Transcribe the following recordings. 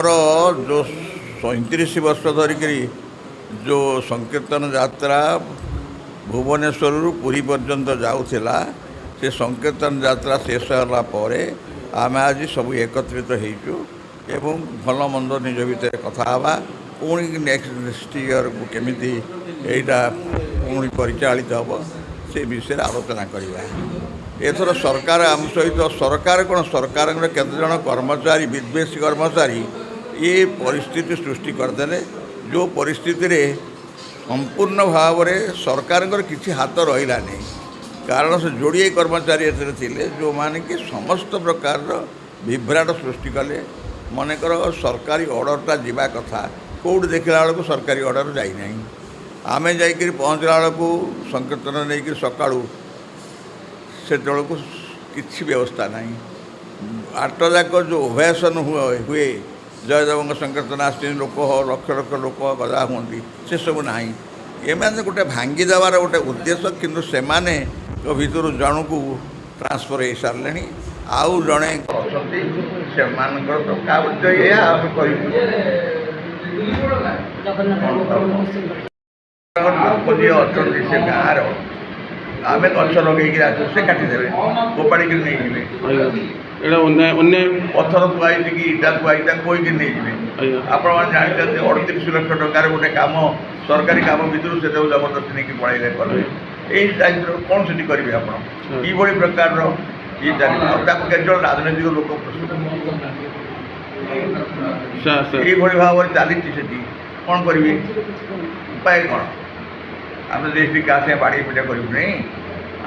जो 37 वर्ष धरिक जो संकीर्तन यात्रा भुवनेश्वर पुरी पर्यंत जाऊला से संकीर्तन यात्रा शेष होला परे आम आज सब एकत्रित होइचु एवं भल मंद निज भितर कथा हवा पुणी नेक्स्ट ईयर को केमिति एटा पुणी परिचालित हम से विषय आलोचना करवा। एथर सरकार आम सहित सरकार कौन सरकार केते जन कर्मचारी विद्वेषी कर्मचारी ये परिस्थिति सृष्टि करदे जो परिस्थिति रे संपूर्ण भाव में सरकार किसी हाथ रहा नहीं कारण से जोड़े कर्मचारी एथिले जो माने कि समस्त प्रकार विभ्राट सृष्टि कले मनकर सरकारी ऑर्डरटा जीवा कथा कौट देखला बेलू सरकारी ऑर्डर जाई नहीं आमे जाइकरी पहुँचला बेलू संकीर्तन नहीं सकाळू से को किसी व्यवस्था नहीं 8 जाक जो ओभेसन हुए जयदेव संकीर्तन आस लोक लक्ष लक्ष लोक गदा हमें से सब ना एम गोटे भांगी देवार गोटे उद्देश्य किंतु से भर जन को ट्रांसफर हो सारे आउ जड़े से गाँव आम गच लगे आसू से काटिदेवे गोपाड़ी नहीं पथर थुआई कि इटा थुआई कोईकि नहीं आपण मैंने जानते 38 लाख टकर गोटे कम सरकारी कम भितर से जबरदस्ती नहीं पड़े कले यही टाइप कौन से करेंगे आप प्रकार ये चलिए केवल राजनैतिक लोक ये भाव में चली कौन करेंगे उपाय कौन आम देश विकास बाड़ी पूजा करूँ नहीं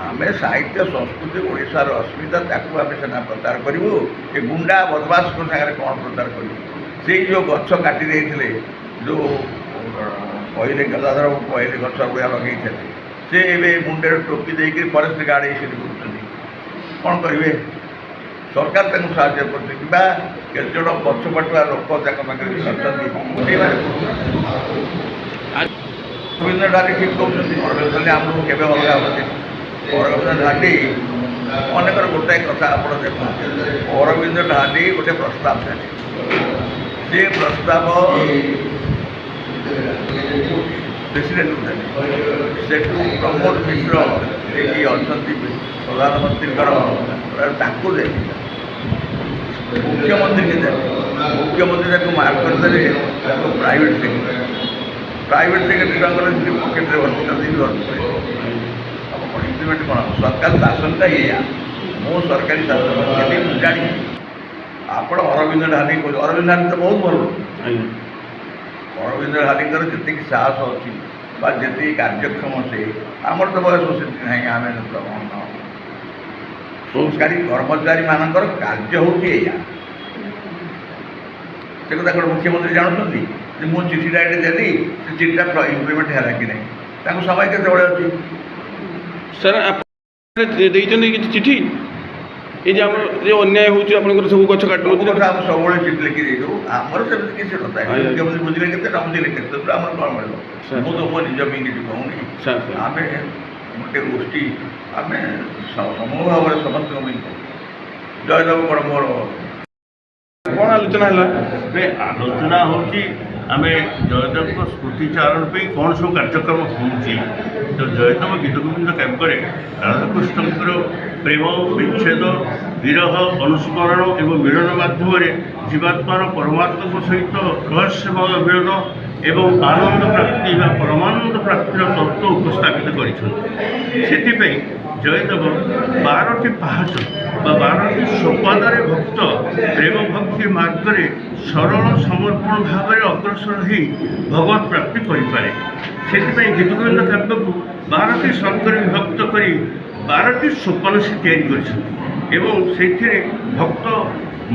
आम साहित्य संस्कृति ओडार अस्मिता ताकू आम सीना प्रचार करूँ ये गुंडा बदमाश को सागर कौन प्रचार करूँ से जो गछ काटी देते जो कहले गदाधर कहले गछ गुड़ा लगे से मुंडे टोपी देकर फरेस्ट गार्ड ये बुझुं कौन करेंगे सरकार साहय कर पछपटुआ लोक अच्छा अरविंद ढाली ठीक कहते अरविंद आमको केवे अलगा हे अरविंद ढाली अनेक गोटाए कथा आप देखते अरविंद ढाली गोटे प्रस्ताव देते से प्रस्ताव प्रेसिडेंट को देते से प्रमोद मिश्र ये अच्छा प्रधानमंत्री दे मुख्यमंत्री के देते मुख्यमंत्री मार्क करदे प्राइवेट सेक्रेटरी पकेट भर्ती कर इम्प्लीमेंट कौन सरकार शासनटा ये मो सरकारी शासन जानी आप अरविंद ढाली अरविंद ढाली तो बहुत भल अरविंद ढालीकर जी साहस अच्छी जी कार्यक्षम से आमर तो बयस से ना आम सरकारी कर्मचारी मानकर कार्य होती से कथा कौन मुख्यमंत्री जानते मुझे चिठीटा ये देली से चिठीटा इम्प्लीमेंट है कि नहीं समय केत अच्छी सर आप चिठी ये अन्याय हो सब गच काट आम सब चिठी लिखी देऊ आमर से किसी नए मुख्यमंत्री बुझे के बुझे के आम कौन मिल मुझे मो निज किसी कहूनी आम गोटे गोष्ठी आम समूह भाव में समस्त जयदेव कौन मोर कौन आलोचना है आलोचना हूँ आम जयदेव स्मृतिचारण पर कौन सब कार्यक्रम होती तो जयदेव गीत गोविंद काव्य राधाकृष्णकर प्रेम विच्छेद विरह अनुस्मरण एवं मिलन माध्यम जीवात्मार परमात्मा सहित रहस्यमय मिलन एवं आनंद प्राप्ति परमानंद प्राप्तिर तत्व उपस्थापित कर जयदेव 12टी पहाच 12टी सोपान भक्त प्रेम भक्ति मार्ग में सरल समर्पण भाव में अग्रसर हो भगवत प्राप्ति करें से गीतगोविंद काव्य को 12टी सर्गर विभक्त कर 12टी सोपान से तैयारी भक्त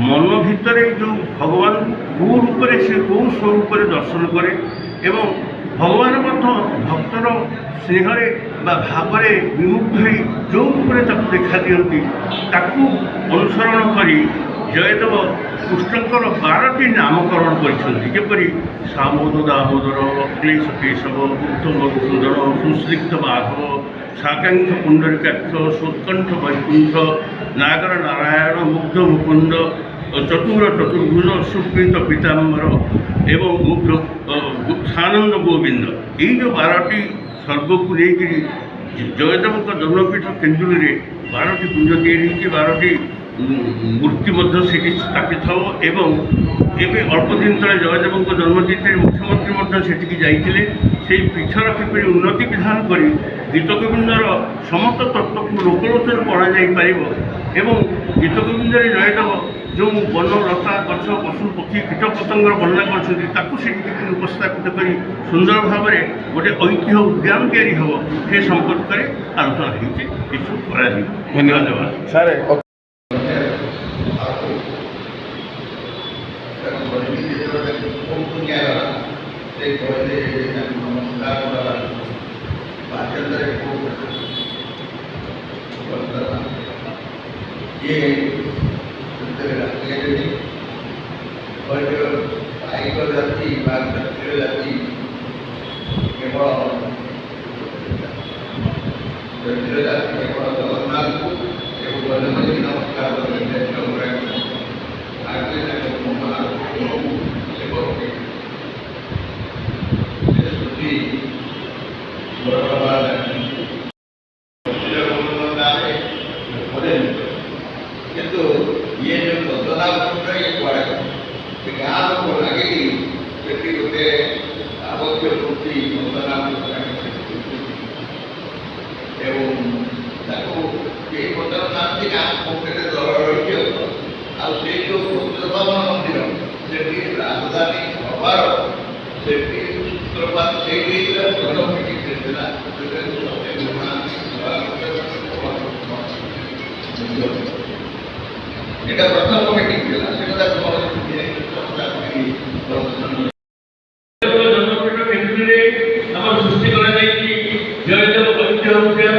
मन भितर जो भगवान को रूप से कौ स्वरूप दर्शन करे एवं भगवान भक्तर स्नेह भाव विमुग्ध जो देखा दिखती अनुसरण कर जयदेव कृष्णकर 12टी नामकरण करपरी सामोद दामोदर अक्लेश केशव बुद्ध मधुसूदन सुस्निग्ध माधव साकांक्ष पुंडरीकाक्ष सोत्कंठ वैकुंठ नागर नारायण मुग्ध मुकुंद ଚତୁର ଚତୁର୍ଭୁଜ ସୁପ୍ରୀତ ପୀତାମ୍ବର ଏବଂ ସାନନ୍ଦ ଗୋବିନ୍ଦ, ଏଇ ଯେଉଁ 12ଟି ସ୍ୱର୍ଗକୁ ନେଇକରି ଜୟଦେବଙ୍କ ଜନ୍ମପୀଠ କେନ୍ଦୁଲିରେ 12ଟି କୁଞ୍ଜ ତିଆରି ହେଇଛି, 12ଟି ମୂର୍ତ୍ତି ମଧ୍ୟ ସେଠି ସ୍ଥାପିତ ହେବ। ଏବଂ ଏବେ ଅଳ୍ପ ଦିନ ତଳେ ଜୟଦେବଙ୍କ ଜନ୍ମତିଥିରେ ମୁଖ୍ୟମନ୍ତ୍ରୀ ମଧ୍ୟ ସେଠିକି ଯାଇଥିଲେ। ସେଇ ପୀଠର କିପରି ଉନ୍ନତି ବିଧାନ କରି ଗୀତଗୋବିନ୍ଦର ସମସ୍ତ ତତ୍ତ୍ୱକୁ ଲୋକଲୋଚନକୁ ଅଣାଯାଇପାରିବ ଏବଂ ଗୀତଗୋବିନ୍ଦରେ ଜୟଦେବ ଯେଉଁ ବନ ଲତା ଗଛ ପଶୁ ପକ୍ଷୀ କୀଟପତଙ୍ଗର ବର୍ଣ୍ଣନା କରିଛନ୍ତି ତାକୁ ସେଠି କିପରି ଉପସ୍ଥାପିତ କରି ସୁନ୍ଦର ଭାବରେ ଗୋଟେ ଐତିହ୍ୟ ଉଦ୍ୟାନ ତିଆରି ହେବ ସେ ସମ୍ପର୍କରେ ଆଲୋଚନା ହେଇଛି, ଏସବୁ କରାଯିବ। ଧନ୍ୟବାଦ ସାର୍। ଜାତି ବା କ୍ଷତ୍ରିୟ ଜାତି କେବଳ କ୍ଷତ୍ରିୟ ଜାତି କେବଳ ଜଗନ୍ନାଥକୁ ଏବଂ ଗଜପତି ନମସ୍କାର କିନ୍ତୁ ଇଏ ଯେଉଁ ଯୋଜନା ଇଏ କୁଆଡ଼େ ଗାଁ ଲୋକ ଲାଗିକି ସେଠି ଗୋଟେ ଆବଶ୍ୟକ ବୃତ୍ତି ଯୋଜନା ଏବଂ ତାକୁ କେହି ପଚାରୁନାହାନ୍ତି ଗାଁ ପକ୍ଷରେ ଦଳ ରହିଛି ଆଉ ସେଇ ଯେଉଁ ବୃଦ୍ଧଭବନ ମନ୍ଦିର ସେଠି ରାଜଧାନୀ ହବାର ସେଠି ସୂତ୍ରପାତ ସେଇଠି ଭଲ ମିଟିଂ ଥିଲା। এটা প্রথম মিটিং ছিল সেটা জন্মপীঠ কেন্দ্রে আমার সৃষ্টি করা যাইছি জয়দেব ঐতিহ্য উদ্যান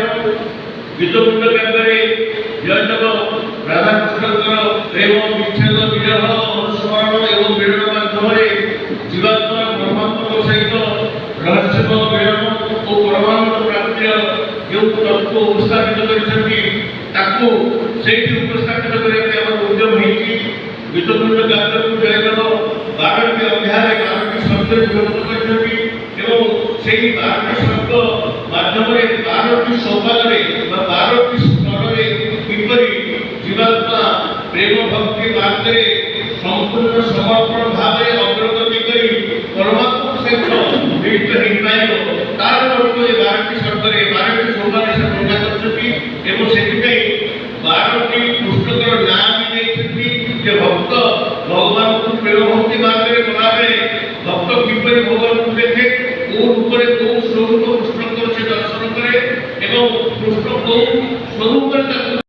গীতকুণ্ড কেন্দ্রে জয়দেব রাধাকৃষ্ণଙ୍କର প্রেম বিচ্ছেଦ ବିରହ ଅନୁସ୍ମରଣ ଏବଂ ମିଳନ ମାଧ୍ୟମରେ ଜୀବାତ୍ମା ପରମାତ୍ମାଙ୍କ ସହିତ ରହସ୍ୟମୟ ମିଳନ ଓ ପରମାନନ୍ଦ ପ୍ରାପ୍ତିର ଯେଉଁ ତତ୍ତ୍ୱ ଉପସ୍ଥାପିତ କରିଛନ୍ତି ତାକୁ ସେଇଠି ଉପସ୍ଥାପିତ କରିବା ପାଇଁ ଆମର ଉଦ୍ୟମ ହେଇଛି। ଗୀତକୁଣ୍ଡ ଯାତ୍ରାକୁ ଜୟଦେବ 12ଟି ଅଧ୍ୟାୟରେ 12ଟି ଶବ୍ଦରେ ବିଭକ୍ତ କରିଛନ୍ତି ଏବଂ ସେହି 12ଟି ଶବ୍ଦ ମାଧ୍ୟମରେ 12ଟି ସୋପାନରେ ବା 12ଟି ସ୍ତରରେ କିପରି ଜୀବାତ୍ମା ପ୍ରେମ ଭକ୍ତି ମାର୍ଗରେ ସମ୍ପୂର୍ଣ୍ଣ ସମର୍ପଣ ଭାବରେ ଅଗ୍ରଗତି କରି ପରମାତ୍ମା ସହିତ ମିଳିତ ହେଇପାରିବ ତାର ତତ୍ତ୍ୱ ଏ 12ଟି ଶବ୍ଦରେ 12ଟି ସୋପାନରେ ସେ ପ୍ରକାଶ କରିଛନ୍ତି ଏବଂ ସେଥିପାଇଁ 12ଟି ପୁସ୍ତକର ନାଁ ବି ଦେଇଛନ୍ତି ଯେ ଭକ୍ତ ଭଗବାନଙ୍କୁ ପ୍ରେମ ଭକ୍ତି ମାର୍ଗରେ ଗଲାବେଳେ ଭକ୍ତ କିପରି ଭଗବାନଙ୍କୁ ଦେଖେ, କୋଉ ରୂପରେ କୋଉ ସ୍ୱରୂପ କୃଷ୍ଣଙ୍କର ସେ ଦର୍ଶନ କରେ ଏବଂ କୃଷ୍ଣ କୋଉ ସ୍ୱରୂପରେ ତାକୁ